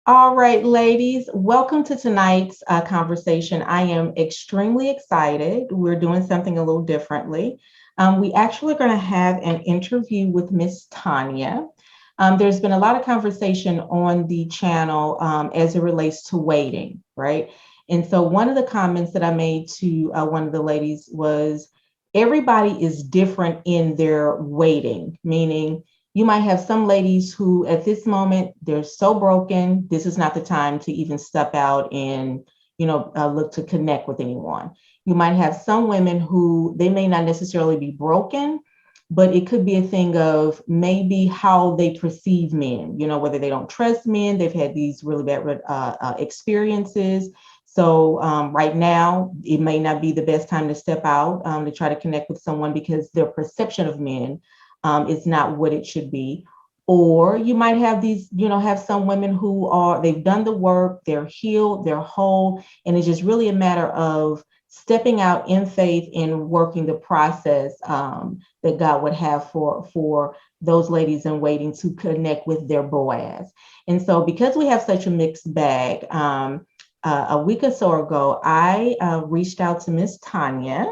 All right, ladies, welcome to tonight's conversation. I am extremely excited. We're doing something a little differently. We actually are going to have an interview with Miss Tanya. There's been a lot of conversation on the channel as it relates to waiting, right? And so one of the comments that I made to one of the ladies was everybody is different in their waiting, meaning you might have some ladies who at this moment they're so broken, this is not the time to even step out and look to connect with anyone. You might have some women who they may not necessarily be broken, but it could be a thing of maybe how they perceive men, whether they don't trust men, they've had these really bad experiences. So right now, it may not be the best time to step out to try to connect with someone because their perception of men is not what it should be. Or you might have these, have some women who they've done the work, they're healed, they're whole, and it's just really a matter of stepping out in faith and working the process that God would have for those ladies in waiting to connect with their Boaz. And so because we have such a mixed bag, a week or so ago, I reached out to Miss Tanya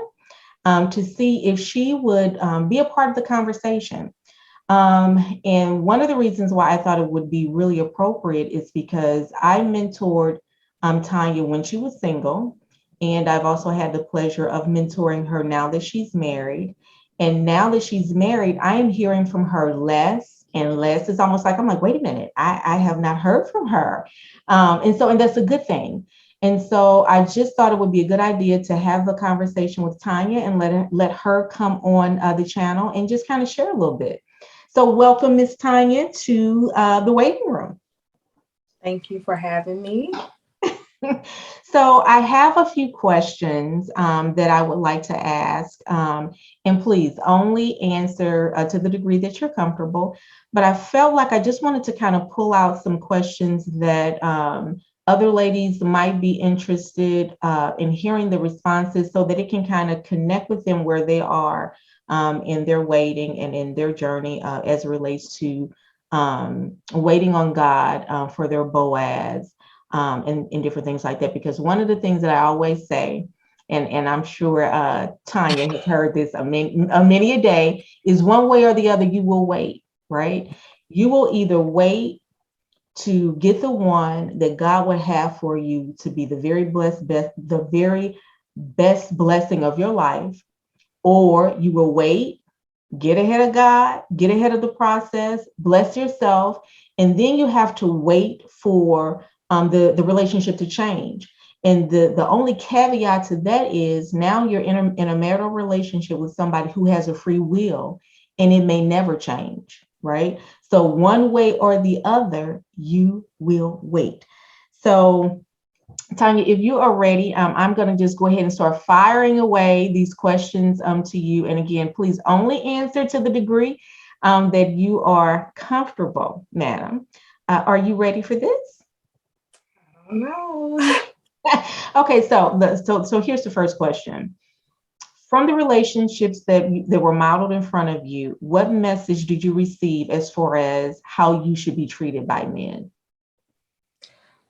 to see if she would be a part of the conversation. And one of the reasons why I thought it would be really appropriate is because I mentored Tanya when she was single. And I've also had the pleasure of mentoring her now that she's married. And now that she's married, I am hearing from her less and less. It's almost like, I'm like, wait a minute, I have not heard from her. And that's a good thing. And so I just thought it would be a good idea to have a conversation with Tanya and let her come on the channel and just kind of share a little bit. So welcome, Miss Tanya, to the waiting room. Thank you for having me. So I have a few questions that I would like to ask, and please only answer to the degree that you're comfortable. But I felt like I just wanted to kind of pull out some questions that other ladies might be interested in hearing the responses so that it can kind of connect with them where they are in their waiting and in their journey as it relates to waiting on God for their Boaz and different things like that. Because one of the things that I always say, and I'm sure Tanya has heard this many a day, is one way or the other, you will wait, right? You will either wait to get the one that God would have for you to be the very the very best blessing of your life, or you will wait, get ahead of God, get ahead of the process, bless yourself, and then you have to wait for the relationship to change. And the only caveat to that is now you're in a marital relationship with somebody who has a free will, and it may never change, right? So one way or the other, you will wait. So Tanya, if you are ready, I'm going to just go ahead and start firing away these questions to you. And again, please only answer to the degree that you are comfortable, madam. Are you ready for this? No. Okay, so here's the first question. From the relationships that were modeled in front of you, what message did you receive as far as how you should be treated by men?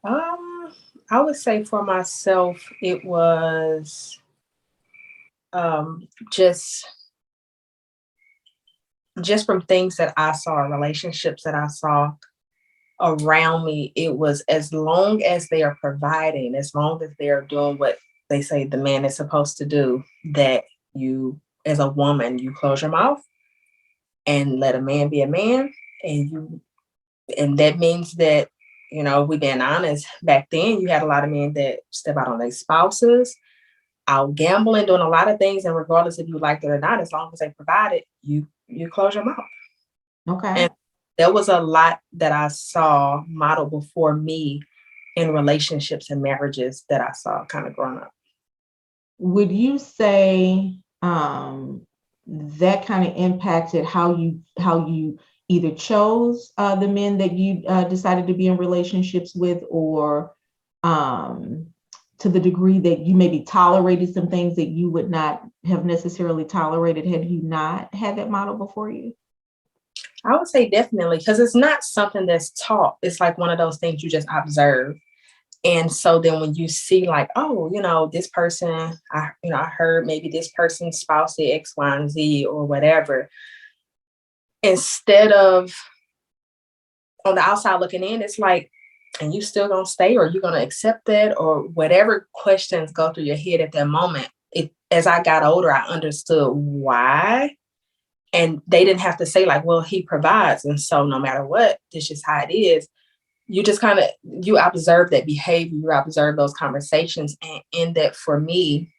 Um, I would say for myself, it was just from things that I saw, relationships that I saw around me. It was as long as they are providing, as long as they are doing what they say the man is supposed to do, that you, as a woman, you close your mouth and let a man be a man, and that means that, we being honest, back then you had a lot of men that step out on their spouses, out gambling, doing a lot of things, and regardless if you liked it or not, as long as they provided, you close your mouth. Okay. And there was a lot that I saw modeled before me in relationships and marriages that I saw kind of growing up. Would you say that kind of impacted how you either chose the men that you decided to be in relationships with, or um, to the degree that you maybe tolerated some things that you would not have necessarily tolerated had you not had that model before you? I would say definitely, because it's not something that's taught. It's like one of those things you just observe. And so then when you see like, oh, this person, I heard maybe this person's spouse did X, Y, and Z or whatever, instead of on the outside looking in, it's like, and you still gonna stay or you gonna accept that or whatever questions go through your head at that moment. As I got older, I understood why. And they didn't have to say like, well, he provides. And so no matter what, this is how it is. You just you observe that behavior, you observe those conversations. And in that for me,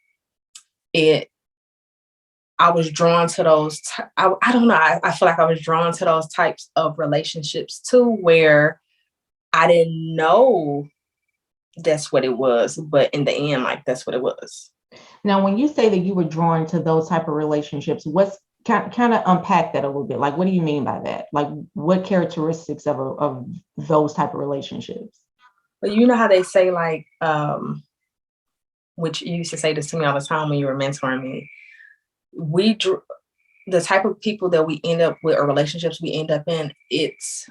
I was drawn to those, I don't know, I feel like I was drawn to those types of relationships too, where I didn't know that's what it was, but in the end, like that's what it was. Now, when you say that you were drawn to those type of relationships, what's kind of unpack that a little bit? Like, what do you mean by that? Like, what characteristics of those type of relationships? But you know how they say like, which you used to say this to me all the time when you were mentoring me, the type of people that we end up with or relationships we end up in, it's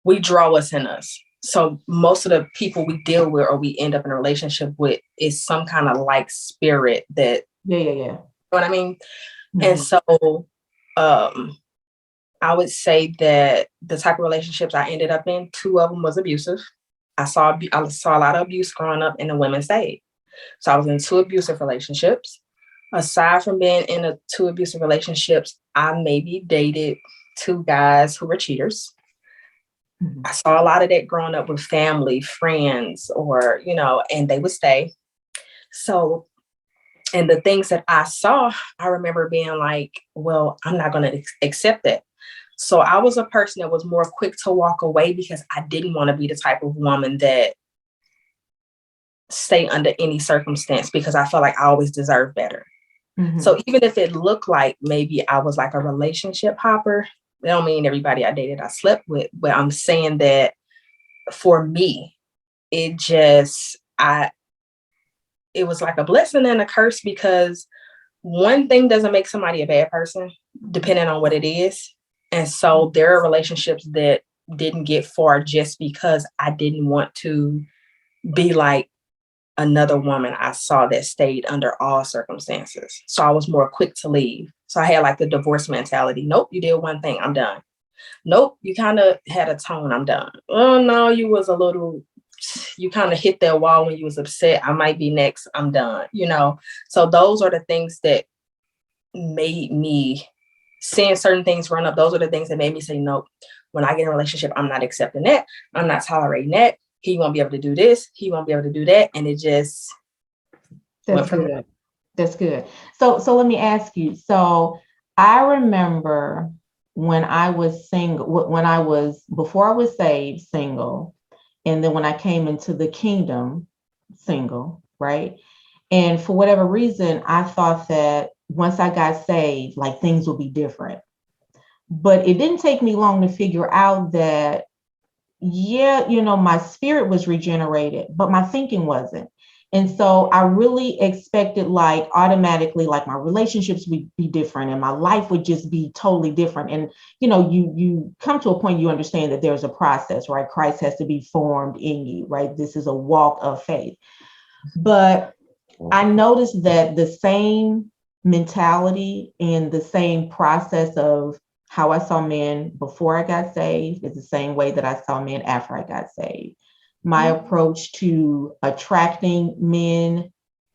we draw what's in us. So most of the people we deal with or we end up in a relationship with is some kind of like spirit that, Yeah. you know what I mean? Mm-hmm. And so I would say that the type of relationships I ended up in, 2 of them was abusive. I saw a lot of abuse growing up in the women's state. So I was in 2 abusive relationships. Aside from being in 2 abusive relationships, I maybe dated 2 guys who were cheaters. Mm-hmm. I saw a lot of that growing up with family, friends, or, and they would stay. So, and the things that I saw, I remember being like, well, I'm not going to accept that. So I was a person that was more quick to walk away because I didn't want to be the type of woman that stay under any circumstance because I felt like I always deserved better. Mm-hmm. So even if it looked like maybe I was like a relationship hopper, that don't mean everybody I dated I slept with, but I'm saying that for me, it was like a blessing and a curse because one thing doesn't make somebody a bad person, depending on what it is. And so there are relationships that didn't get far just because I didn't want to be like another woman I saw that stayed under all circumstances. So I was more quick to leave. So I had like the divorce mentality. Nope, you did one thing, I'm done. Nope, you kind of had a tone, I'm done. Oh no, you kind of hit that wall when you was upset. I might be next, I'm done, So those are the things that made me, seeing certain things run up, those are the things that made me say, nope, when I get in a relationship, I'm not accepting that. I'm not tolerating that. He won't be able to do this. He won't be able to do that. And it just That's good. That's good. So let me ask you. So I remember when I was single, before I was saved, single, and then when I came into the kingdom, single, right? And for whatever reason, I thought that once I got saved, like things would be different. But it didn't take me long to figure out that, yeah, my spirit was regenerated, but my thinking wasn't. And so I really expected like automatically, like my relationships would be different and my life would just be totally different. And, you come to a point, you understand that there's a process, right? Christ has to be formed in you, right? This is a walk of faith. But I noticed that the same mentality and the same process of how I saw men before I got saved is the same way that I saw men after I got saved. My approach to attracting men,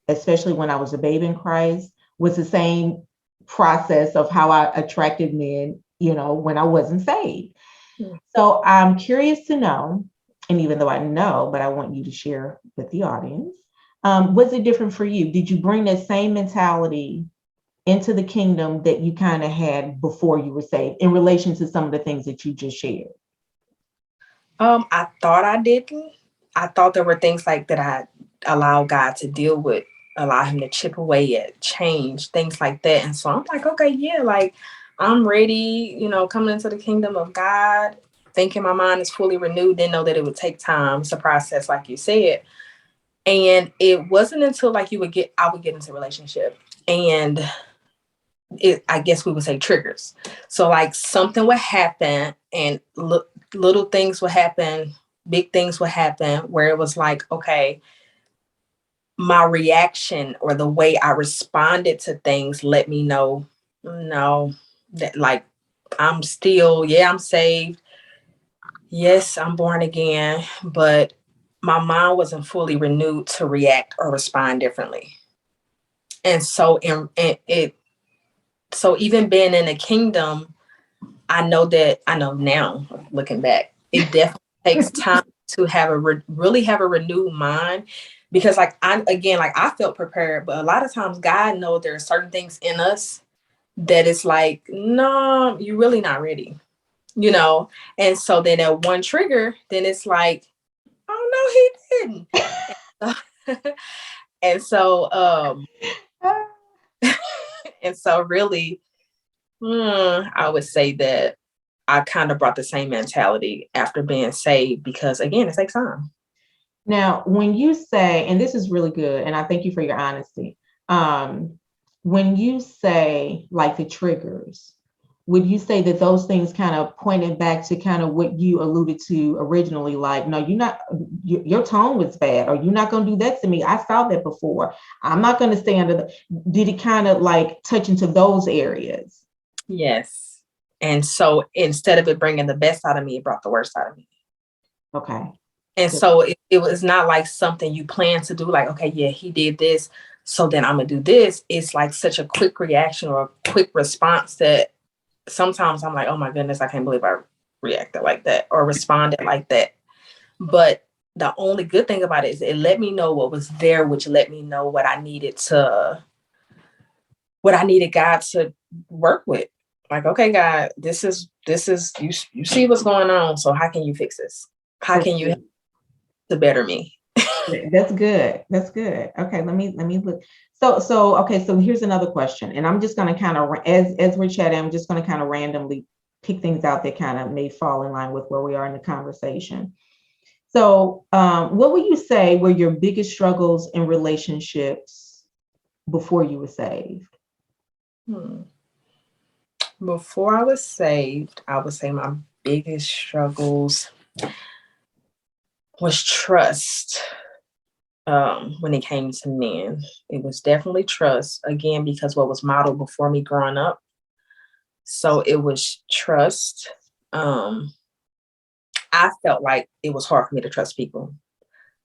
especially when I was a babe in Christ, was the same process of how I attracted men, when I wasn't saved. So I'm curious to know, and even though I know, but I want you to share with the audience, was it different for you? Did you bring that same mentality into the kingdom that you kind of had before you were saved in relation to some of the things that you just shared? I thought I didn't. I thought there were things like that I allowed God to deal with, allow him to chip away at, change, things like that. And so I'm like, okay, yeah, like I'm ready, coming into the kingdom of God, thinking my mind is fully renewed, didn't know that it would take time to process, like you said. And it wasn't until like I would get into a relationship and I guess we would say triggers. So like something would happen and little things would happen, big things would happen where it was like, okay, my reaction or the way I responded to things let me know, no, that like I'm still, yeah, I'm saved. Yes, I'm born again, but my mind wasn't fully renewed to react or respond differently. And so so even being in the kingdom, I know now, looking back, it definitely takes time to have really have a renewed mind, because like I felt prepared, but a lot of times God knows there are certain things in us that it's like, no, you're really not ready, you know. And so then at one trigger, then it's like, oh no, he didn't. And so and so really, I would say that I kind of brought the same mentality after being saved, because again, it takes time. Now, when you say, and this is really good, and I thank you for your honesty. When you say like the triggers, would you say that those things kind of pointed back to kind of what you alluded to originally? Like, no, you're not, your tone was bad, or you're not going to do that to me. I saw that before. I'm not going to stay under the, did it kind of like touch into those areas? Yes. And so instead of it bringing the best out of me, it brought the worst out of me. Okay. And Good. so it was not like something you plan to do, like, okay, yeah, he did this, so then I'm gonna do this. It's like such a quick reaction or a quick response that sometimes I'm like, oh my goodness, I can't believe I reacted like that or responded like that. But the only good thing about it is it let me know what was there, which let me know what I needed God to work with. Like, okay, God, this is you see what's going on. So how can you fix this? How That's can you help good. to better me? That's good. That's good. Okay, let me look. Okay, so here's another question, and I'm just going to kind of, as we're chatting, I'm just going to kind of randomly pick things out that kind of may fall in line with where we are in the conversation. So, what would you say were your biggest struggles in relationships before you were saved? Hmm. Before I was saved, I would say my biggest struggles was trust. When it came to men, it was definitely trust, again, because what was modeled before me growing up. So it was trust. I felt like it was hard for me to trust people,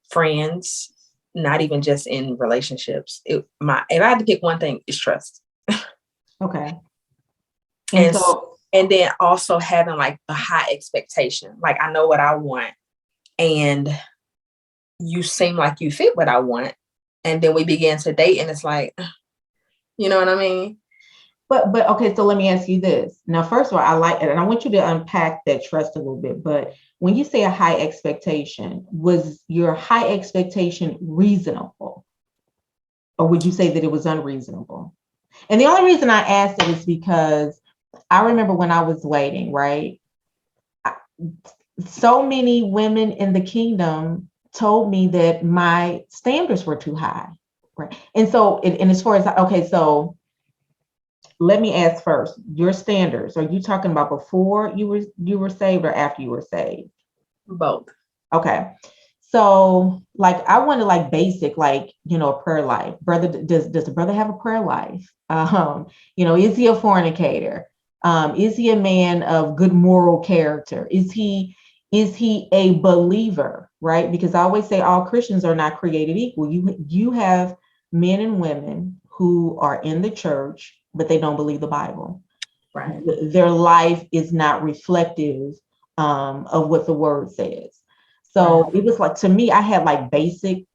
friends, not even just in relationships. If I had to pick one thing, it's trust. Okay, and And so and then also having like a high expectation. Like I know what I want, and you seem like you fit what I want. And then we begin to date, and it's like, you know what I mean? but okay, so let me ask you this. Now, first of all, I like it, and I want you to unpack that trust a little bit. But when you say a high expectation, was your high expectation reasonable, or would you say that it was unreasonable? And the only reason I asked it is because I remember when I was waiting, right? So many women in the kingdom told me that my standards were too high, right? And so, and as far as, okay, so let me ask first, your standards, are you talking about before you were saved or after you were saved? Both. Okay. So like I wanted like basic, like, a prayer life. Brother, does the brother have a prayer life? Is he a fornicator? Is he a man of good moral character? Is he a believer? Right? Because I always say all Christians are not created equal. You have men and women who are in the church, but they don't believe the Bible. Right. Their life is not reflective of what the word says. Right. So it was like, to me, I had like basic,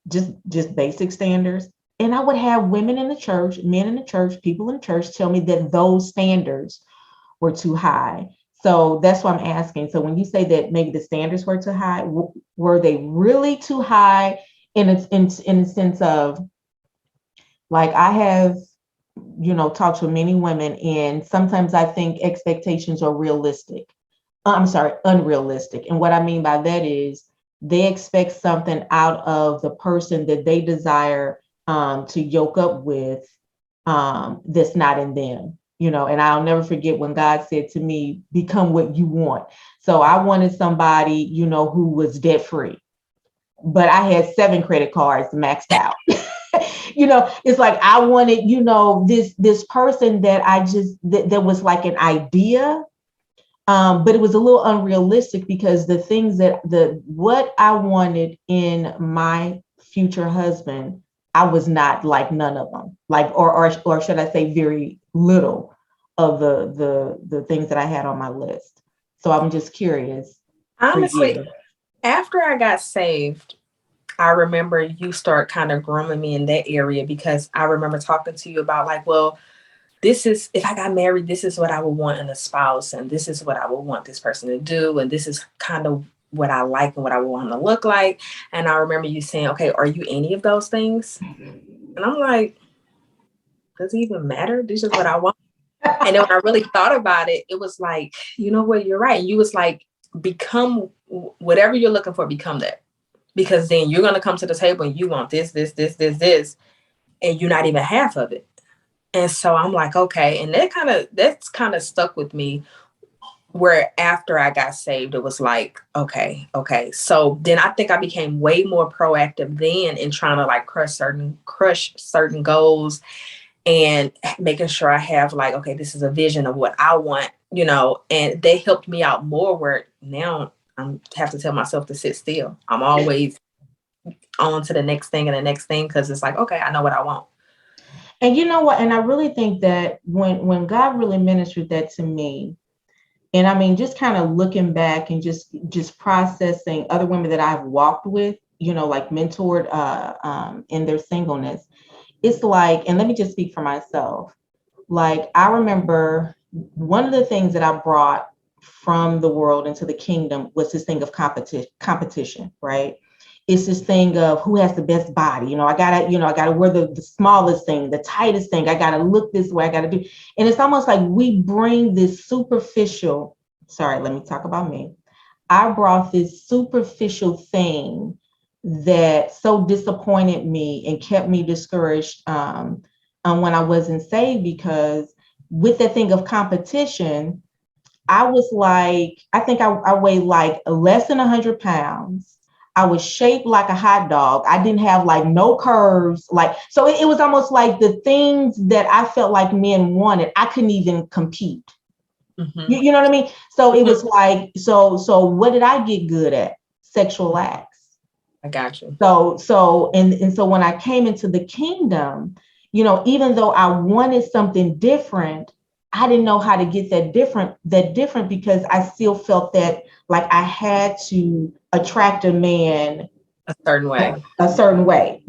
just basic standards. And I would have women in the church, men in the church, people in the church tell me that those standards were too high. So that's why I'm asking. So when you say that maybe the standards were too high, were they really too high in a sense of, like, I have, talked to many women, and sometimes I think expectations are realistic. I'm sorry, unrealistic. And what I mean by that is they expect something out of the person that they desire to yoke up with, that's not in them. And I'll never forget when God said to me, become what you want. So I wanted somebody, who was debt free, but I had 7 credit cards maxed out. It's like I wanted, this person that I just that was like an idea, but it was a little unrealistic because the things what I wanted in my future husband, I was not like none of them, like or should I say very little of the things that I had on my list. So I'm just curious for Honestly, you. after I got saved, I remember you start kind of grooming me in that area, because I remember talking to you about like, well, this is, if I got married, this is what I would want in a spouse, and this is what I would want this person to do, and this is kind of what I like and what I would want them to look like. And I remember you saying, okay, are you any of those things? And I'm like, does it even matter? This is what I want. And then when I really thought about it, it was like, you know what, you're right. And you was like, become whatever you're looking for, become that. Because then you're going to come to the table and you want this, and you're not even half of it. And so I'm like, okay. And that's kind of stuck with me, where after I got saved, it was like, okay. So then I think I became way more proactive then in trying to like crush certain goals, and making sure I have like, okay, this is a vision of what I want, and they helped me out more, where now I have to tell myself to sit still. I'm always on to the next thing and the next thing, because it's like, okay, I know what I want. And you know what? And I really think that when God really ministered that to me, and I mean, just kind of looking back and just processing other women that I've walked with, like mentored in their singleness, it's like, and let me just speak for myself. Like I remember one of the things that I brought from the world into the kingdom was this thing of competition, right? It's this thing of who has the best body. I gotta wear the smallest thing, the tightest thing. I gotta look this way. I gotta do. And it's almost like we bring this superficial, sorry, let me talk about me. I brought this superficial thing that so disappointed me and kept me discouraged when I wasn't saved, because with that thing of competition, I was like, I think I weighed like less than 100 pounds. I was shaped like a hot dog. I didn't have like no curves. Like, so it was almost like the things that I felt like men wanted, I couldn't even compete. Mm-hmm. You know what I mean? So it was like, so what did I get good at? Sexual acts. I got you. So when I came into the kingdom, even though I wanted something different, I didn't know how to get that different because I still felt that like I had to attract a man A certain way. a certain way.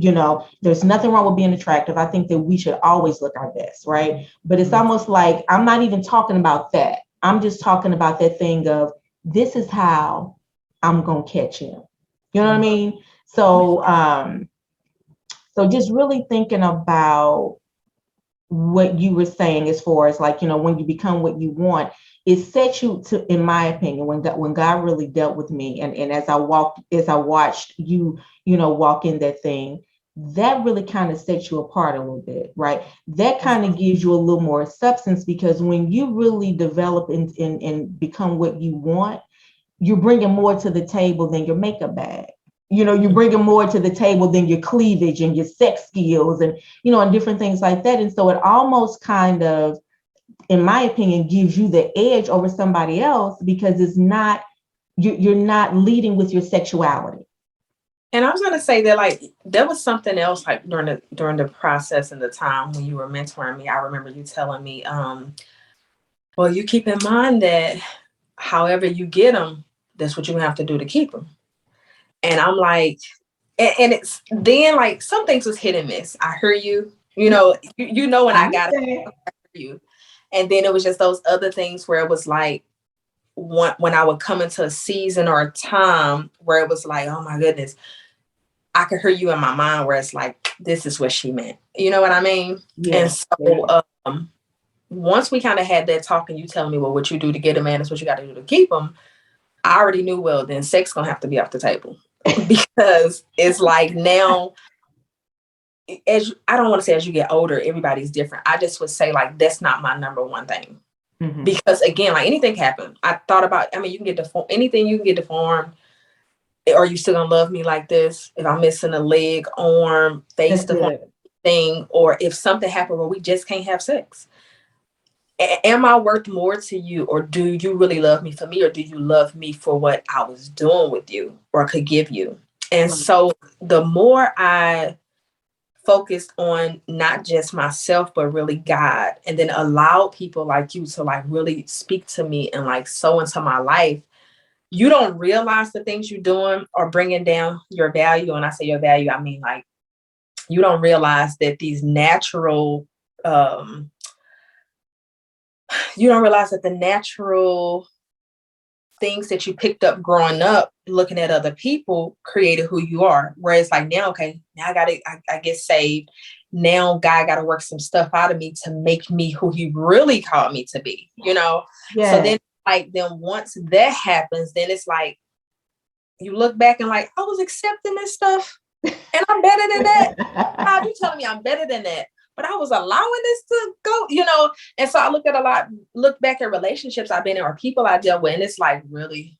There's nothing wrong with being attractive. I think that we should always look our best, right? But it's almost like I'm not even talking about that. I'm just talking about that thing of this is how I'm gonna catch him. You know what I mean? So just really thinking about what you were saying as far as like, when you become what you want, it sets you to, in my opinion, when God really dealt with me, and as I watched you, walk in that thing, that really kind of sets you apart a little bit, right? That kind of gives you a little more substance, because when you really develop and become what you want, you're bringing more to the table than your makeup bag. You're bringing more to the table than your cleavage and your sex skills and different things like that. And so it almost kind of, in my opinion, gives you the edge over somebody else, because it's not, you're not leading with your sexuality. And I was going to say that, like, there was something else, like during the process and the time when you were mentoring me. I remember you telling me, well, you keep in mind that however you get them, that's what you have to do to keep them. And I'm like, and it's then like some things was hit and miss. I hear you, when I got it, you. And then it was just those other things where it was like, when I would come into a season or a time where it was like, oh my goodness, I could hear you in my mind where it's like, this is what she meant. You know what I mean? Yeah. And so once we kind of had that talk, and you telling me, well, what you do to get a man is what you got to do to keep him, I already knew, well, then sex gonna have to be off the table. Because it's like now I don't want to say as you get older, everybody's different. I just would say like, that's not my number one thing. Mm-hmm. Because again, like anything happen. I thought about, I mean, you can get anything, you can get deformed. Are you still gonna love me like this? If I'm missing a leg, arm, face, deformed thing, or if something happened where we just can't have sex. Am I worth more to you, or do you really love me for me, or do you love me for what I was doing with you or could give you? And so the more I focused on not just myself, but really God, and then allow people like you to like really speak to me and like sow into my life, you don't realize the things you're doing are bringing down your value. And I say your value, I mean like you don't realize that these natural, you don't realize that the natural things that you picked up growing up, looking at other people, created who you are. Whereas like now, okay, now I get saved. Now God got to work some stuff out of me to make me who he really called me to be, you know? Yeah. So then once that happens, then it's like, you look back and like, I was accepting this stuff and I'm better than that. How you telling me I'm better than that? But I was allowing this to go, you know? And so I look back at relationships I've been in or people I dealt with, and it's like, really?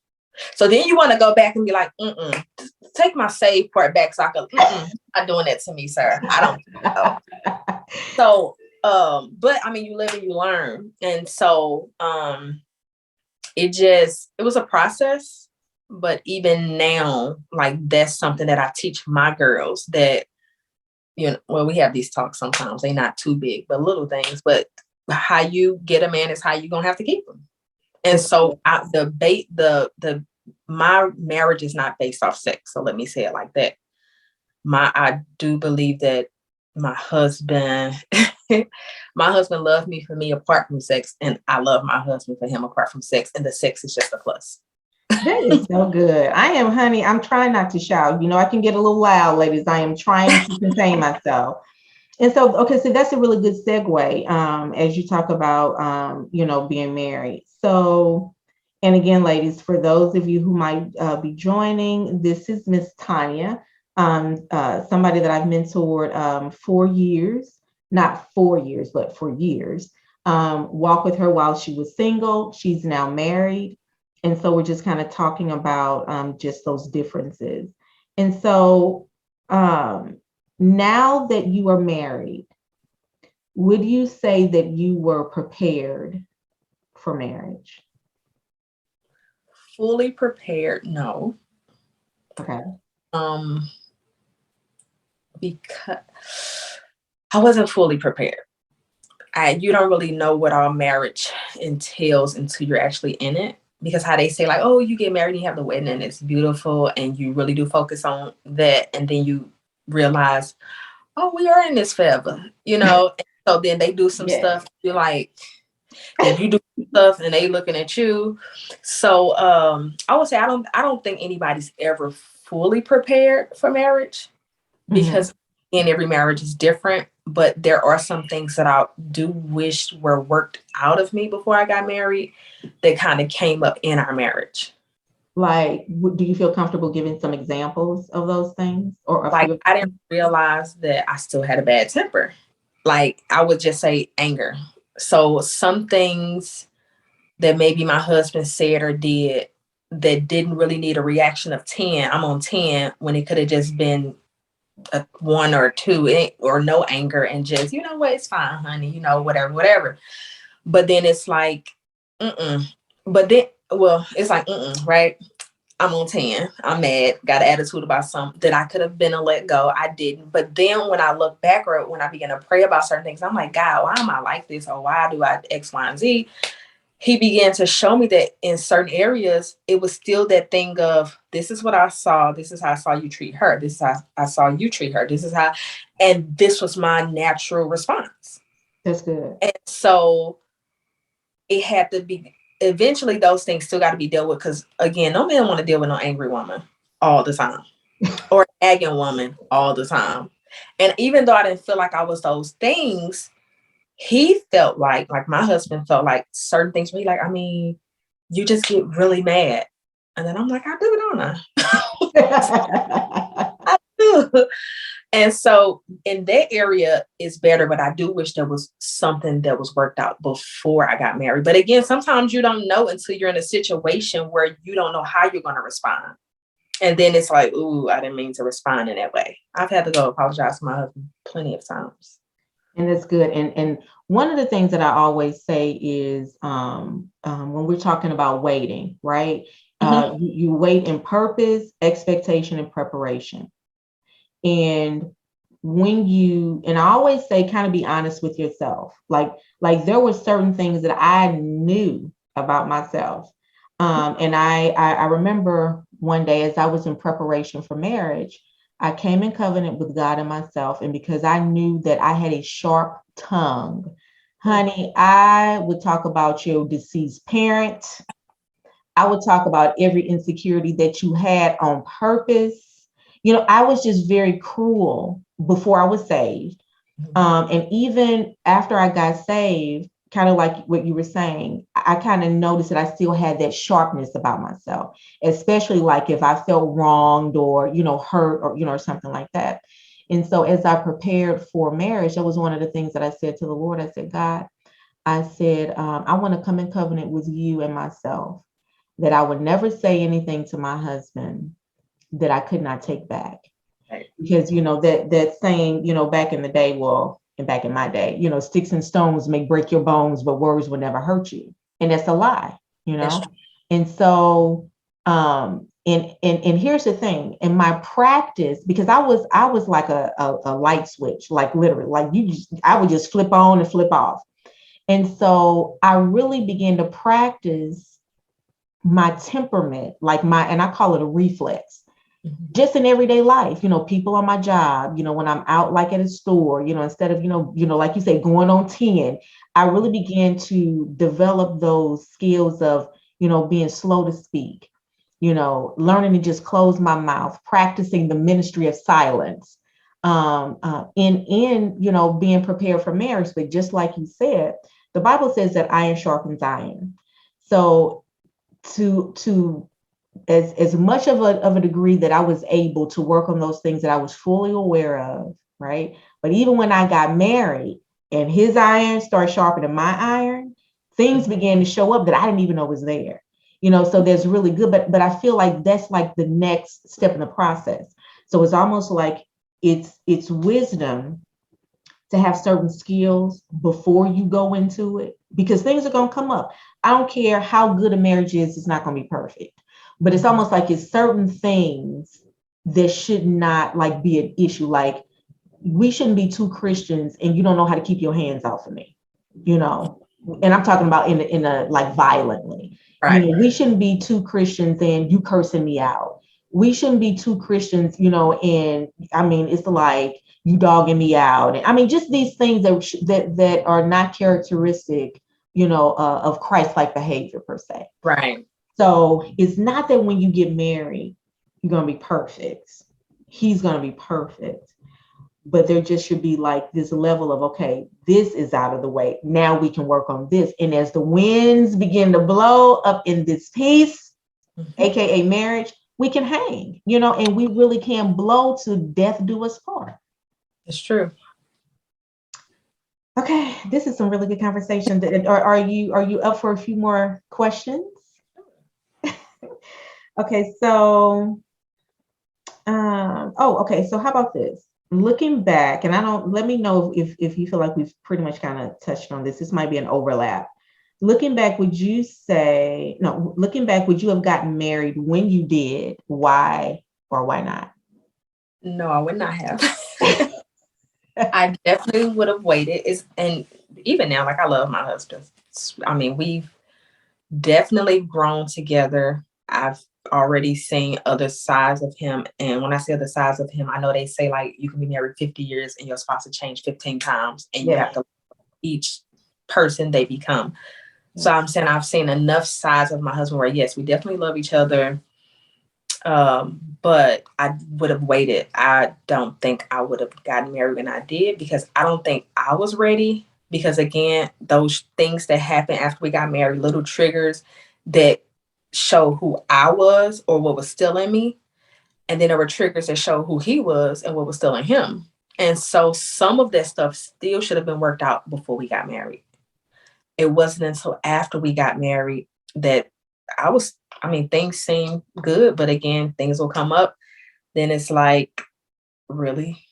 So then you want to go back and be like, take my save part back so I can, not doing that to me, sir. I don't know. So, but I mean, you live and you learn. And so it was a process. But even now, like that's something that I teach my girls that, you know, well, we have these talks sometimes. They're not too big, but little things. But how you get a man is how you're gonna have to keep him. And so my marriage is not based off sex. So let me say it like that. I do believe that my husband, my husband loved me for me apart from sex, and I love my husband for him apart from sex. And the sex is just a plus. That is so good. I'm trying not to shout. You know, I can get a little loud, ladies. I am trying to contain myself. And so, okay, so that's a really good segue as you talk about, you know, being married. So, and again, ladies, for those of you who might be joining, this is Miss Tanya, somebody that I've mentored for years, not 4 years, but for years. Walked with her while she was single. She's now married. And so we're just kind of talking about just those differences. And so now that you are married, would you say that you were prepared for marriage? Fully prepared? No. Okay. Because I wasn't fully prepared. You don't really know what our marriage entails until you're actually in it. Because how they say like, oh, you get married and you have the wedding and it's beautiful and you really do focus on that. And then you realize, oh, we are in this forever, you know? And so then they do some stuff, you're like, and you do stuff and they looking at you. So I would say I don't think anybody's ever fully prepared for marriage because in every marriage is different. But there are some things that I do wish were worked out of me before I got married that kind of came up in our marriage. Like, do you feel comfortable giving some examples of those things? Or like I didn't realize that I still had a bad temper. Like I would just say anger. So some things that maybe my husband said or did that didn't really need a reaction of 10, I'm on 10 when it could have just been a 1 or 2 or no anger and just, you know what, it's fine, honey, you know, whatever. But then it's like, But then, well, it's like, right? I'm on 10. I'm mad, got an attitude about something that I could have been and let go. I didn't. But then when I look back or when I began to pray about certain things, I'm like, God, why am I like this? Or why do I X, Y, and Z? He began to show me that in certain areas, it was still that thing of, this is what I saw. This is how I saw you treat her. This is how I saw you treat her. This is how, and this was my natural response. That's good. And so it had to be, eventually those things still got to be dealt with. Because again, no man want to deal with no angry woman all the time or nagging woman all the time. And even though I didn't feel like I was those things, he felt like my husband felt like certain things where he like, I mean, you just get really mad. And then I'm like, I do, don't I? I do. And so in that area is better, but I do wish there was something that was worked out before I got married. But again, sometimes you don't know until you're in a situation where you don't know how you're going to respond. And then it's like, ooh, I didn't mean to respond in that way. I've had to go apologize to my husband plenty of times. And that's good. And one of the things that I always say is when we're talking about waiting, right? You wait in purpose, expectation, and preparation. And and I always say, kind of be honest with yourself. Like there were certain things that I knew about myself. And I remember one day as I was in preparation for marriage, I came in covenant with God and myself. And because I knew that I had a sharp tongue, honey, I would talk about your deceased parent. I would talk about every insecurity that you had on purpose. I was just very cruel before I was saved. And even after I got saved, kind of like what you were saying, I kind of noticed that I still had that sharpness about myself, especially like if I felt wronged or, hurt or, or something like that. And so as I prepared for marriage, that was one of the things that I said to the Lord. I said, God, I said, I want to come in covenant with you and myself, that I would never say anything to my husband that I could not take back. Right. Because, that saying, back in the day, and back in my day, sticks and stones may break your bones, but words will never hurt you. And that's a lie, And so, and here's the thing, in my practice, because I was like a light switch, like literally, like I would just flip on and flip off. And so I really began to practice my temperament, and I call it a reflex. Just in everyday life, people on my job, when I'm out like at a store, instead of, like you say, going on 10, I really began to develop those skills of, being slow to speak, learning to just close my mouth, practicing the ministry of silence, in being prepared for marriage. But just like you said, the Bible says that iron sharpens iron. So to as much of a degree that I was able to work on those things that I was fully aware of, right? But even when I got married and his iron started sharpening my iron, things began to show up that I didn't even know was there. So there's really good, but I feel like that's like the next step in the process. So it's almost like it's wisdom to have certain skills before you go into it, because things are going to come up. I don't care how good a marriage is, it's not going to be perfect. But it's almost like it's certain things that should not like be an issue. Like we shouldn't be two Christians and you don't know how to keep your hands off of me, and I'm talking about in a like violently. Right. We shouldn't be two Christians and you cursing me out. We shouldn't be two Christians, and I mean, it's like you dogging me out. And I mean, just these things that are not characteristic, of Christ-like behavior per se. Right. So it's not that when you get married, you're going to be perfect. He's going to be perfect. But there just should be like this level of, okay, this is out of the way. Now we can work on this. And as the winds begin to blow up in this piece, AKA marriage, we can hang, and we really can blow to death do us part. It's true. Okay, this is some really good conversation. Are you up for a few more questions? Okay, so, okay. So how about this? Looking back, and let me know if you feel like we've pretty much kind of touched on this. This might be an overlap. Looking back, would you have gotten married when you did? Why or why not? No, I would not have. I definitely would have waited. And even now, like I love my husband. I mean, we've definitely grown together. I've already seen other sides of him. And when I say other sides of him, I know they say like you can be married 50 years and your spouse will change 15 times and you have to each person they become. So I'm saying I've seen enough sides of my husband where yes, we definitely love each other. But I would have waited. I don't think I would have gotten married when I did because I don't think I was ready. Because again, those things that happened after we got married, little triggers that show who I was or what was still in me. And then there were triggers that show who he was and what was still in him. And so some of that stuff still should have been worked out before we got married. It wasn't until after we got married that things seemed good, but again, things will come up. Then it's like, really?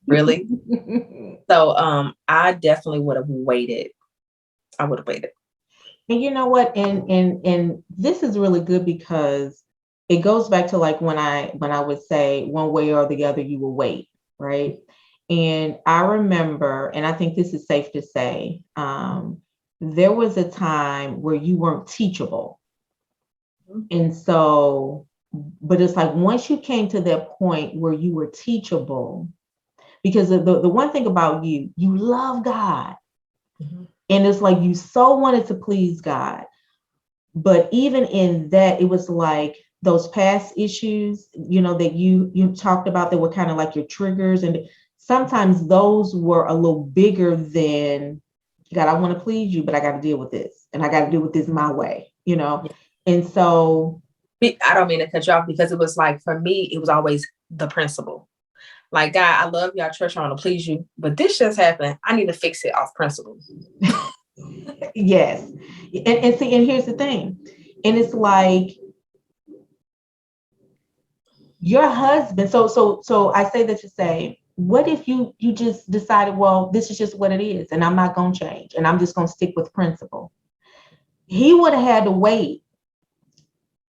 Really? So I definitely would have waited. I would have waited. And you know what? And this is really good because it goes back to like when I would say one way or the other, you will wait, right? And I remember, and I think this is safe to say, there was a time where you weren't teachable. And so, but it's like once you came to that point where you were teachable, because the one thing about you love God. Mhm. And it's like you so wanted to please God. But even in that, it was like those past issues, that you talked about that were kind of like your triggers. And sometimes those were a little bigger than, God, I want to please you, but I got to deal with this. And I got to deal with this my way, Yeah. And so I don't mean to cut you off, because it was like, for me, it was always the principle. Like, God, I love y'all church, I want to please you, but this just happened. I need to fix it off principle. yes. And see, and here's the thing. And it's like your husband. So I say that to say, what if you just decided, well, this is just what it is, and I'm not going to change, and I'm just going to stick with principle. He would have had to wait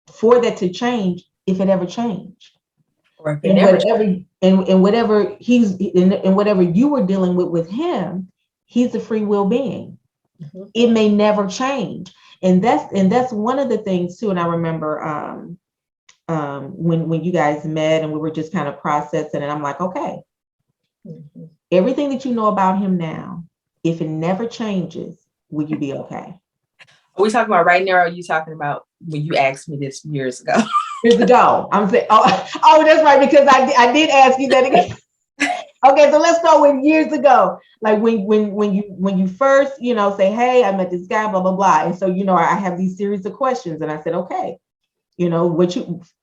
for that to change if it ever changed. Or if it And never whatever and whatever you were dealing with him, he's a free will being. Mm-hmm. It may never change. And that's one of the things too. And I remember when you guys met and we were just kind of processing, and I'm like, okay, Mm-hmm. everything that you know about him now, if it never changes, will you be okay? Are we talking about right now, or are you talking about when you asked me this years ago? Years ago. I'm saying, oh, that's right, because I did ask you that again. Okay, so let's start with years ago. Like when you first, say, hey, I met this guy, blah, blah, blah. And so, I have these series of questions, and I said, okay,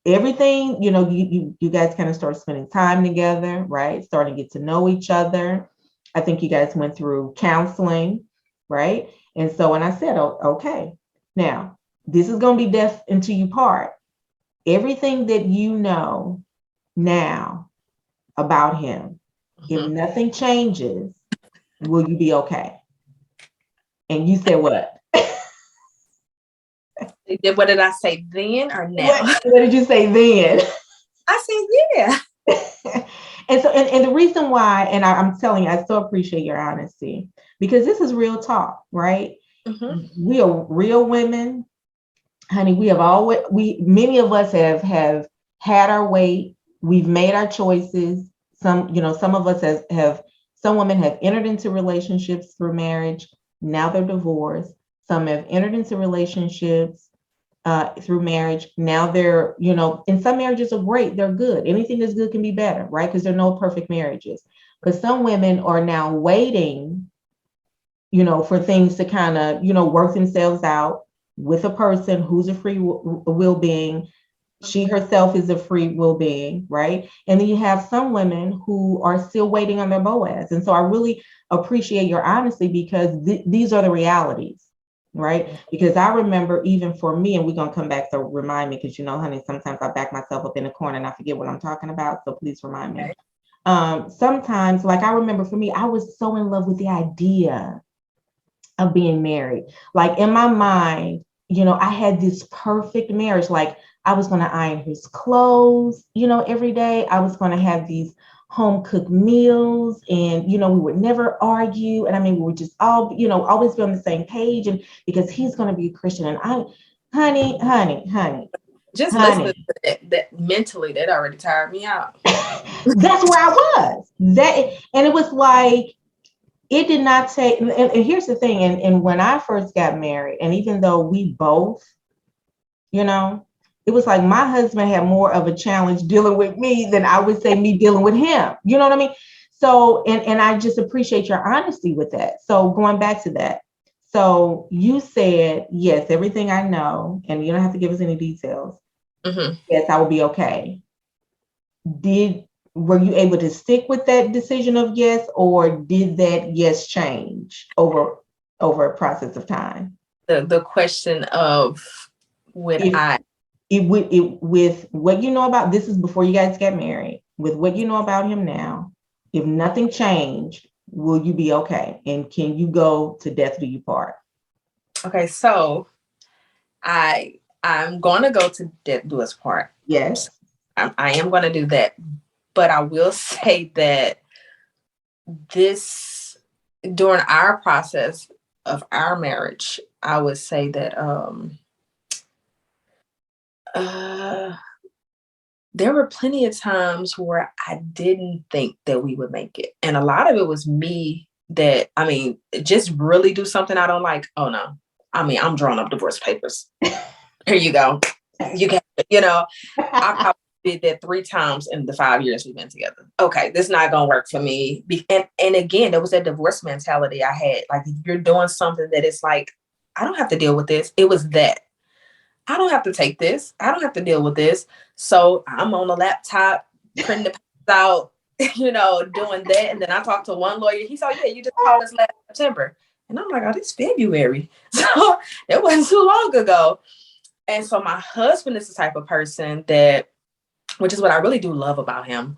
everything, you guys kind of start spending time together, right? Starting to get to know each other. I think you guys went through counseling, right? And so when I said, oh, okay, now this is going to be death until you part. Everything that you know now about him, if Mm-hmm. nothing changes, will you be okay? And you said what? What did I say then or now? What did you say then? I said, yeah. And so, and the reason why, and I'm telling you, I so appreciate your honesty, because this is real talk, right? Mm-hmm. We are real women, honey. Many of us have had our way. We've made our choices. Some of us some women have entered into relationships through marriage. Now they're divorced. Some have entered into relationships through marriage. Now they're, and some marriages are great. They're good. Anything that's good can be better, right? Because there are no perfect marriages. But some women are now waiting, for things to kind of, work themselves out with a person who's a free will being. She herself is a free will being, right? And then you have some women who are still waiting on their Boaz. And so I really appreciate your honesty, because these are the realities, right? Because I remember even for me, and we're going to come back, so remind me, because honey, sometimes I back myself up in the corner and I forget what I'm talking about. So please remind me. Sometimes, like I remember for me, I was so in love with the idea of being married. Like in my mind, I had this perfect marriage. Like I was going to iron his clothes, every day. I was going to have these home cooked meals, and, we would never argue. And I mean, we would just all, always be on the same page. And because he's going to be a Christian, and honey. Just listening to that mentally, that already tired me out. That's where I was. And it was like, it did not take, and here's the thing, and when I first got married, and even though we both, it was like my husband had more of a challenge dealing with me than I would say me dealing with him. You know what I mean? So, and I just appreciate your honesty with that. So going back to that. So you said, yes, everything I know, and you don't have to give us any details. Mm-hmm. Yes, I will be okay. were you able to stick with that decision of yes, or did that yes change over a process of time? The question of would If I with what you know about, this is before you guys get married, with what you know about him now, if nothing changed, will you be okay? And can you go to death do you part? okay, so I'm going to go to death do us part. Yes. I am going to do that, but I will say that this during our process of our marriage, I would say that there were plenty of times where I didn't think that we would make it. And a lot of it was me that, I mean, just really do something I don't like. Oh no. I mean, I'm drawing up divorce papers. Here you go. You can, I probably did that 3 times in the 5 years we've been together. Okay, this is not gonna work for me. And again, there was that divorce mentality I had. Like, if you're doing something that it's like, I don't have to deal with this. It was that. I don't have to take this. I don't have to deal with this. So I'm on the laptop printing the papers out, doing that. And then I talked to one lawyer. He said, yeah, you just called us last September. And I'm like, oh, this February. So it wasn't too long ago. And so my husband is the type of person that, which is what I really do love about him,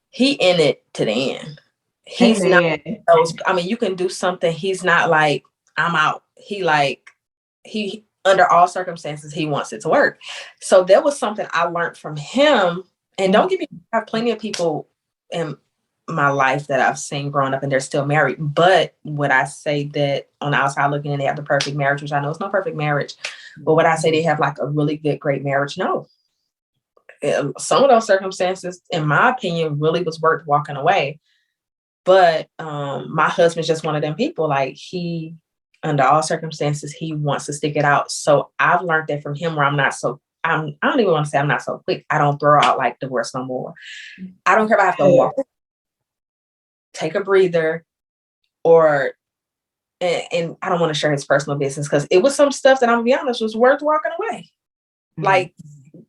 he in it to the end. He's not those, I mean, you can do something. He's not like, I'm out. He under all circumstances, he wants it to work. So that was something I learned from him. And don't get me, I have plenty of people in my life that I've seen growing up and they're still married. But would I say that on the outside looking in, they have the perfect marriage, which I know it's no perfect marriage, but would I say they have like a really good, great marriage? No. Some of those circumstances, in my opinion, really was worth walking away. But my husband's just one of them people, like he, under all circumstances, he wants to stick it out. So I've learned that from him where I don't even want to say I'm not so quick. I don't throw out like divorce no more. I don't care if I have to walk, take a breather, and I don't want to share his personal business because it was some stuff that I'm gonna be honest was worth walking away. Mm-hmm. Like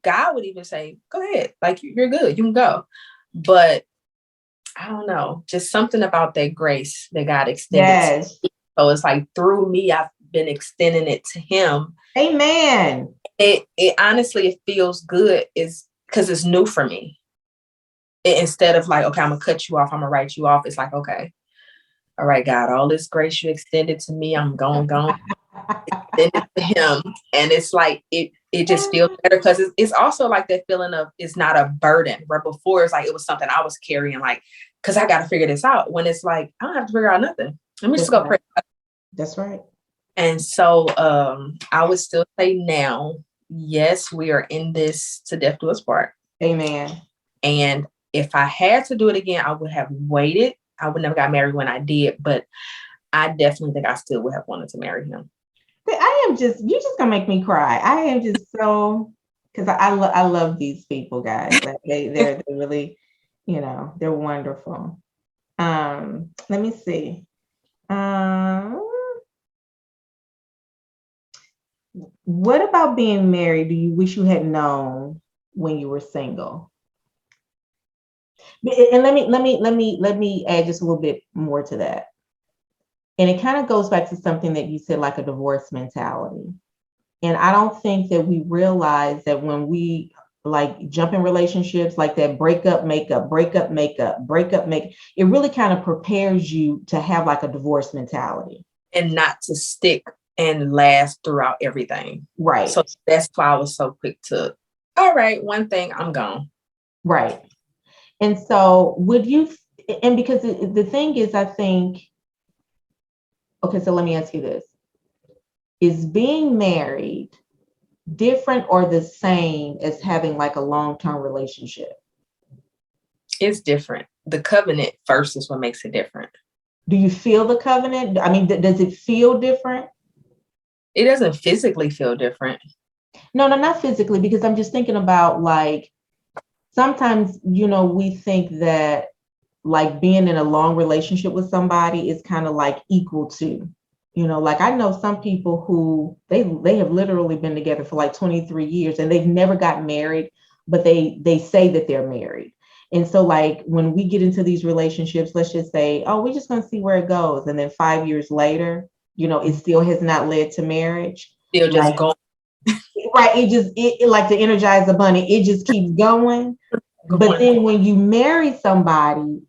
God would even say, go ahead, like you're good, you can go. But I don't know, just something about that grace that God extended. Yes. So it's like through me, I've been extending it to him. Amen. It honestly, it feels good is because it's new for me. Instead of like, okay, I'm gonna cut you off, I'm gonna write you off. It's like, okay, all right, God, all this grace you extended to me, I'm going extend it to him. And it's like, it just feels better because it's also like that feeling of it's not a burden where before it's like, it was something I was carrying, like, cause I got to figure this out when it's like, I don't have to figure out nothing. Let me just go pray. That's right. And so I would still say now, yes, we are in this to death do us part. Amen. And if I had to do it again, I would have waited. I would never got married when I did, but I definitely think I still would have wanted to marry him. You're just gonna make me cry. I am just so, because I love these people, guys. Like they're really, they're wonderful. Let me see. What about being married do you wish you had known when you were single? And let me add just a little bit more to that. And it kind of goes back to something that you said, like a divorce mentality. And I don't think that we realize that when we like jump in relationships like that, break up, make up, it really kind of prepares you to have like a divorce mentality. And not to stick and last throughout everything. Right. So that's why I was so quick to, all right, one thing, I'm gone. Right. And so and because the thing is, I think, okay, so let me ask you this. Is being married different or the same as having like a long-term relationship? It's different. The covenant first is what makes it different. Do you feel the covenant? I mean, does it feel different? It doesn't physically feel different. No, not physically, because I'm just thinking about like, sometimes, we think that like being in a long relationship with somebody is kind of like equal to, like I know some people who they have literally been together for like 23 years and they've never got married, but they say that they're married. And so like when we get into these relationships, let's just say, oh, we're just going to see where it goes. And then 5 years later, it still has not led to marriage. Still just Like, going. right. It like to energize the bunny. It just keeps going. But then when you marry somebody,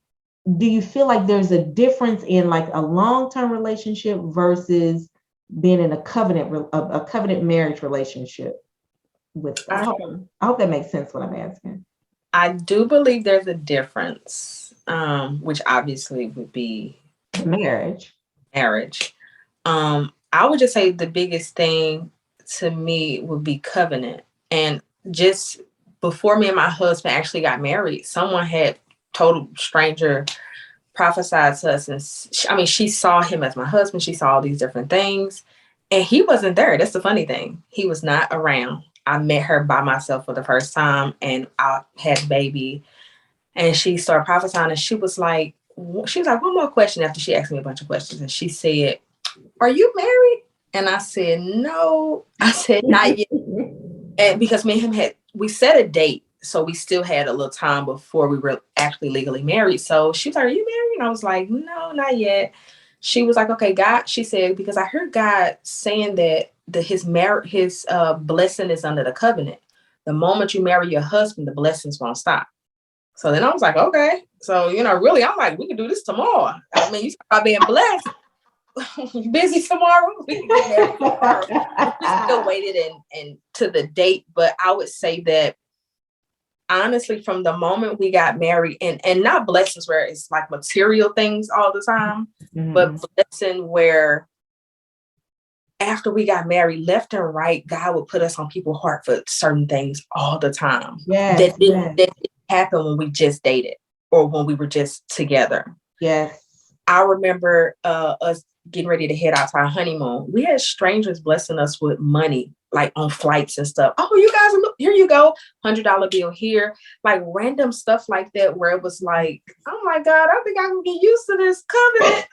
do you feel like there's a difference in like a long-term relationship versus being in a covenant marriage relationship with them? I hope that makes sense what I'm asking. I do believe there's a difference, which obviously would be Marriage. I would just say the biggest thing to me would be covenant. And just before me and my husband actually got married, someone had total stranger prophesied to us. And she saw him as my husband. She saw all these different things. And he wasn't there. That's the funny thing. He was not around. I met her by myself for the first time and I had a baby. And she started prophesying and she was like, one more question after she asked me a bunch of questions. And she said, "Are you married?" And I said, "No." I said, "Not yet." And because me and him we set a date. So we still had a little time before we were actually legally married. So she was like, "Are you married?" And I was like, "No, not yet." She was like, "Okay, God," she said, "because I heard God saying that his blessing is under the covenant. The moment you marry your husband, the blessings won't stop." So then I was like, okay. So, really, I'm like, we can do this tomorrow. I mean, you talk about being blessed. You busy tomorrow? We can get married tomorrow. We still waited and to the date. But I would say that honestly, from the moment we got married, and not blessings where it's like material things all the time, but blessing where after we got married, left and right, God would put us on people's heart for certain things all the time. Yes, that didn't happen when we just dated or when we were just together. Yes. I remember us getting ready to head out to our honeymoon. We had strangers blessing us with money, like on flights and stuff. "Oh, you guys, look, here you go. $100 bill here." Like random stuff like that, where it was like, "Oh my God, I think I can get used to this covenant."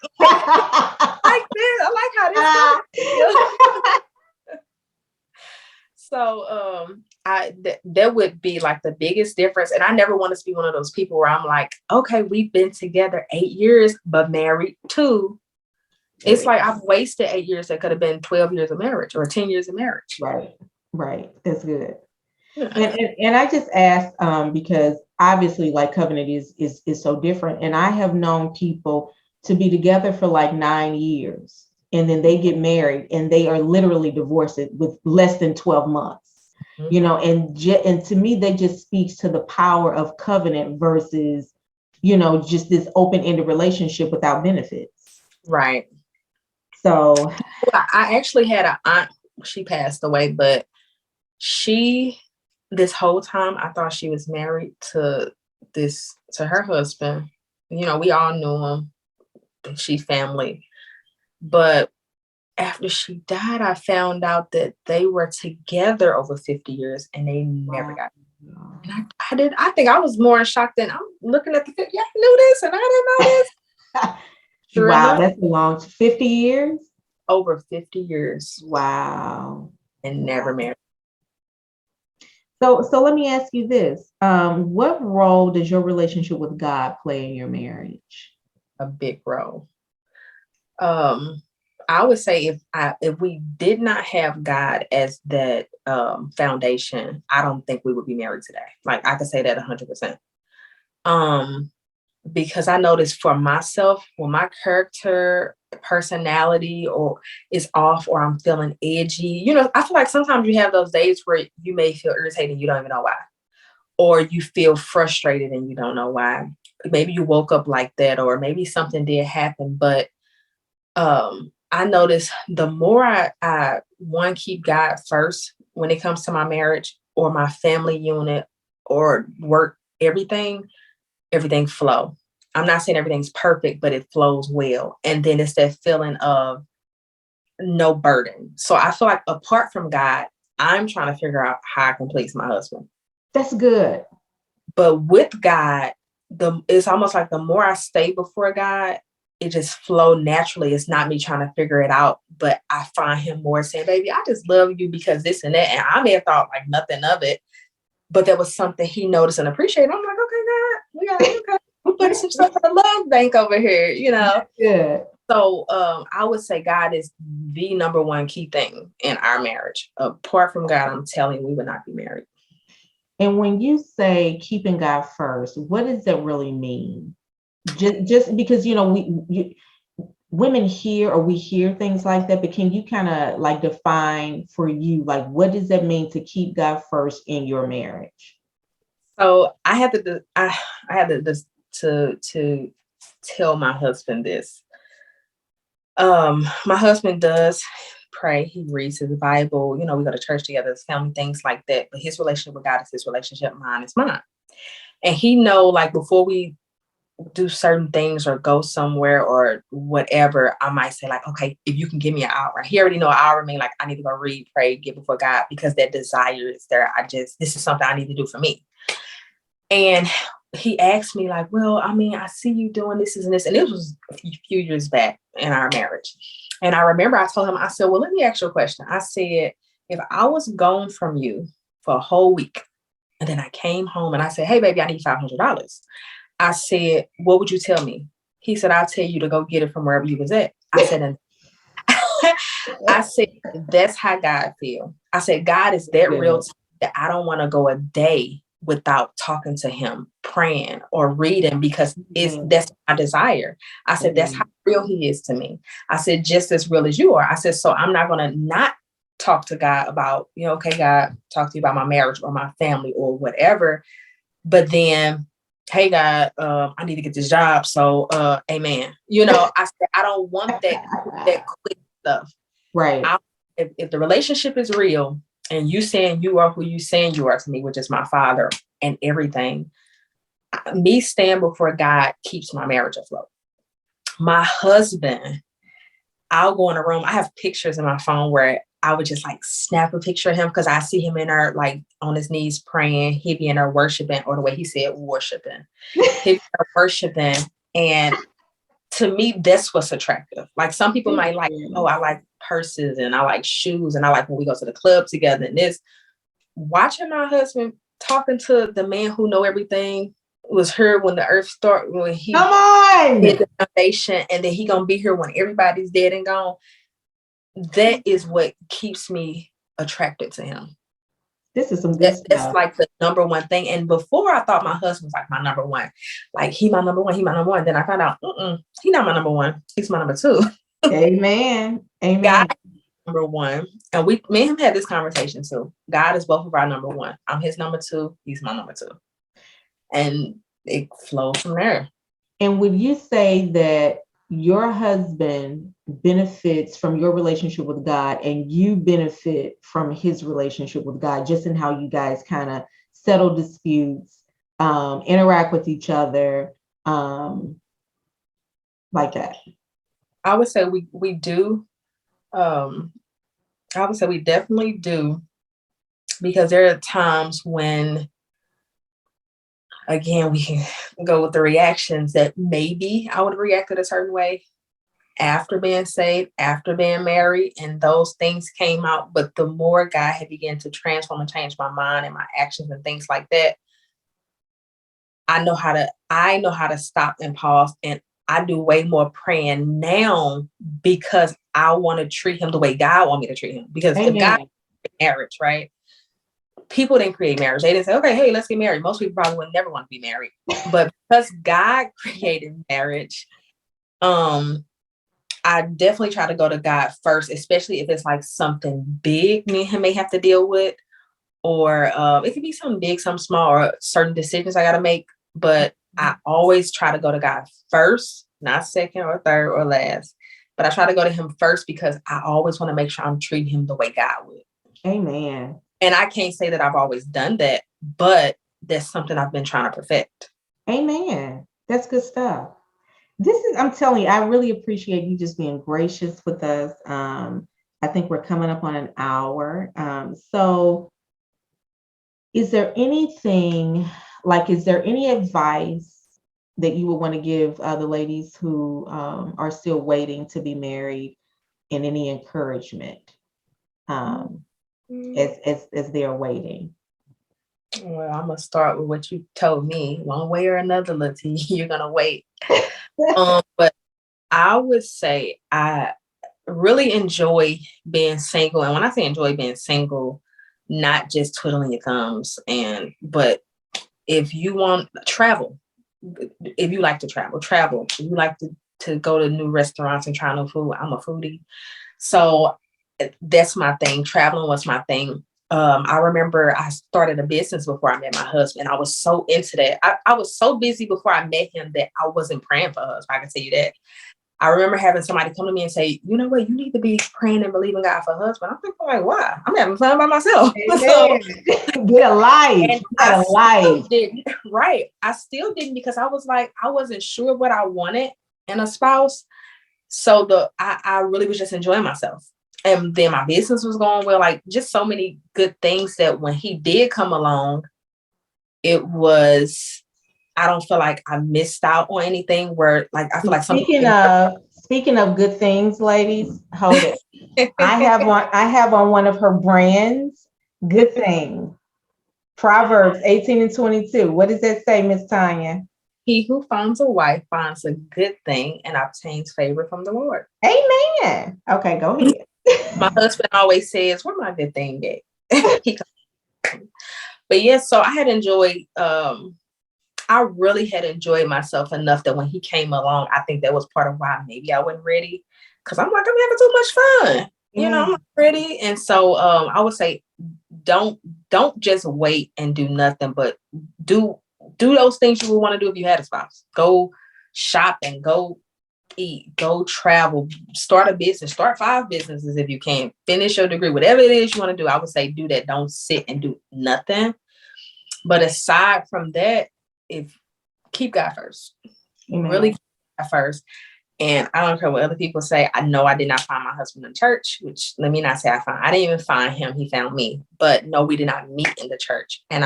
Like this. I like how this goes. So that would be like the biggest difference. And I never want to be one of those people where I'm like, okay, we've been together 8 years, but married 2. It's like I've wasted 8 years that could have been 12 years of marriage or 10 years of marriage. Right. That's good. Yeah. And I just asked because obviously like covenant is so different. And I have known people to be together for like 9 years. And then they get married and they are literally divorced with less than 12 months, and to me, that just speaks to the power of covenant versus, just this open-ended relationship without benefits. Right. So I actually had an aunt, she passed away, but this whole time I thought she was married to her husband. We all knew him. She family. But after she died, I found out that they were together over 50 years and they never got married. And I think I was more in shock than I'm looking at the 50. Yeah, I knew this and I didn't know this. Sure wow, enough, that's a long 50 years? Over 50 years. Wow. And never married. So let me ask you this. What role does your relationship with God play in your marriage? A big role. I would say if we did not have God as that foundation, I don't think we would be married today. Like I could say that 100%. Because I noticed for myself, when my character, personality, or is off, or I'm feeling edgy, I feel like sometimes you have those days where you may feel irritated and you don't even know why, or you feel frustrated and you don't know why. Maybe you woke up like that, or maybe something did happen, but I notice the more I keep God first when it comes to my marriage or my family unit or work, everything flow. I'm not saying everything's perfect, but it flows well. And then it's that feeling of no burden. So I feel like apart from God, I'm trying to figure out how I can please my husband. That's good. But with God, it's almost like the more I stay before God, it just flow naturally. It's not me trying to figure it out, but I find him more saying, "Baby, I just love you because this and that." And I may have thought like nothing of it, but there was something he noticed and appreciated. I'm like, okay, God, yeah, okay. We're putting some stuff in the love bank over here, Yeah. So I would say God is the number one key thing in our marriage. Apart from God, I'm telling you, we would not be married. And when you say keeping God first, what does that really mean? Just because, women hear, or we hear things like that, but can you kind of like define for you, like, what does that mean to keep God first in your marriage? So I had to tell my husband this. My husband does pray. He reads his Bible. We go to church together as family, things like that. But his relationship with God is his relationship. Mine is mine. And he know, like, before we do certain things or go somewhere or whatever, I might say, like, okay, if you can give me an hour. He already know an hour mean like I need to go read, pray, get before God, because that desire is there. This is something I need to do for me. And he asked me, like, well, I mean, I see you doing this and this. And it was a few years back in our marriage. And I remember I told him, I said, well, let me ask you a question. I said, if I was gone from you for a whole week, and then I came home and I said, hey, baby, I need $500. I said, what would you tell me? He said, I'll tell you to go get it from wherever you was at. I said, and I said, that's how God feel. I said, God is that real that I don't want to go a day without talking to him, praying or reading, because that's my desire. I said, that's how real he is to me. I said, just as real as you are. I said, so I'm not going to not talk to God about, okay, God, talk to you about my marriage or my family or whatever. But then, hey, God, I need to get this job. So, amen. I said, I don't want that quick stuff. Right. If the relationship is real and you saying you are who you saying you are to me, which is my father and everything, me stand before God keeps my marriage afloat. My husband, I'll go in a room. I have pictures in my phone where I would just like snap a picture of him because I see him in there like on his knees praying. He'd be in there worshiping, or the way he said worshiping. He'd be worshiping. And to me, that's what's attractive. Like, some people might like, oh, I like purses and I like shoes and I like when we go to the club together. And this, watching my husband talking to the man who know everything, was here when the earth started, when he did the foundation, and then he gonna be here when everybody's dead and gone. That is what keeps me attracted to him. This is some good stuff. That's like the number one thing. And before, I thought my husband was like my number one. Like, he my number one, he my number one. Then I found out, he not my number one. He's my number two. Amen. Amen. God is number one. And me and him had this conversation too. God is both of our number one. I'm his number two. He's my number two. And it flows from there. And would you say that your husband benefits from your relationship with God and you benefit from his relationship with God, just in how you guys kind of settle disputes, interact with each other, like that? I would say we do. I would say we definitely do, because there are times when, again, we can go with the reactions that maybe I would react in a certain way after being saved, after being married, and those things came out. But the more God had begun to transform and change my mind and my actions and things like that, I know how to stop and pause, and I do way more praying now because I want to treat him the way God wants me to treat him. Because if God marriage, right? People didn't create marriage. They didn't say, okay, hey, let's get married. Most people probably would never want to be married. But because God created marriage, I definitely try to go to God first, especially if it's like something big me and him may have to deal with, or it could be something big, something small, or certain decisions I got to make. But I always try to go to God first, not second or third or last. But I try to go to him first because I always want to make sure I'm treating him the way God would. Amen. And I can't say that I've always done that, but that's something I've been trying to perfect. Amen. That's good stuff. I'm telling you, I really appreciate you just being gracious with us. I think we're coming up on an hour. So is there any advice that you would want to give the ladies who are still waiting to be married, and any encouragement as they're waiting? Well, I'm gonna start with what you told me. One way or another, Latonya, you're gonna wait. But I would say I really enjoy being single. And when I say enjoy being single, not just twiddling your thumbs but if you want travel, if you like to travel. If you like to go to new restaurants and try new food, I'm a foodie. So that's my thing. Traveling was my thing. I remember I started a business before I met my husband. I was so into that. I was so busy before I met him that I wasn't praying for a husband. I can tell you that. I remember having somebody come to me and say, you know what, you need to be praying and believing God for a husband. I'm thinking, like, why? I'm having fun by myself. So, Get a life. and Get a life. didn't, right. I still didn't because I was like, I wasn't sure what I wanted in a spouse. So I really was just enjoying myself. And then my business was going well, like just so many good things that when he did come along, it was, I don't feel like I missed out on anything where like, I feel like some Speaking of good things, ladies, hold it. I have on one of her brands, good things. Proverbs 18 and 22. What does that say, Miss Tanya? He who finds a wife finds a good thing and obtains favor from the Lord. Amen. Okay, go ahead. My husband always says, where my good thing at? But yes, so I had enjoyed, I really had enjoyed myself enough that when he came along, I think that was part of why maybe I wasn't ready. Cause I'm like, I'm having too much fun. You know, I'm not ready. And so I would say don't just wait and do nothing, but do those things you would want to do if you had a spouse. Go shopping, go eat, go travel, start a business, start 5 businesses if you can, finish your degree, whatever it is you want to do. I would say do that. Don't sit and do nothing. But aside from that, if keep God first, really keep God first. And I don't care what other people say. I know I did not find my husband in church, which let me not say I didn't even find him. He found me. But no, we did not meet in the church. And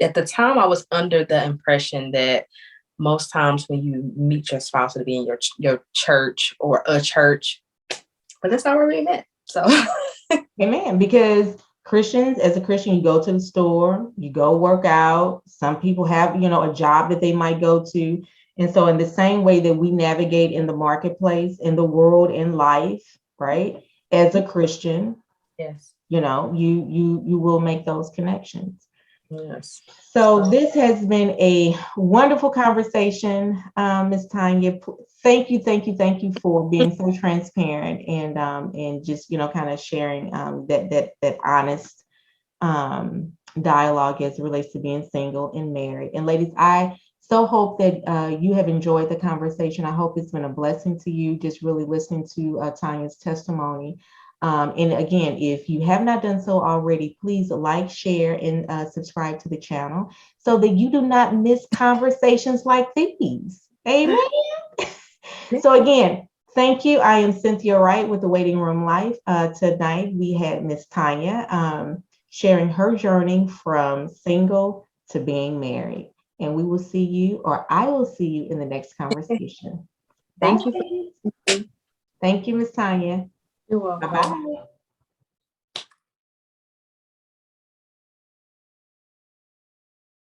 at the time, I was under the impression that most times when you meet your spouse, it'll be in your church or a church. But that's not where we met. So, amen. Because Christians, as a Christian, you go to the store, you go work out. Some people have, a job that they might go to. And so in the same way that we navigate in the marketplace, in the world, in life, right? As a Christian, yes, you will make those connections. yes. So this has been a wonderful conversation, Ms. Tanya. Thank you for being so transparent and just kind of sharing that honest dialogue as it relates to being single and married. And ladies, I so hope that you have enjoyed the conversation. I hope it's been a blessing to you, just really listening to Tanya's testimony. And again, if you have not done so already, please like, share, and subscribe to the channel so that you do not miss conversations like these. Amen. So again, thank you. I am Cynthia Wright with the Waiting Room Life. Tonight, we had Miss Tanya sharing her journey from single to being married. And we will see you, or I will see you in the next conversation. Thank you. Thank you, Ms. Tanya. You're welcome. Bye-bye.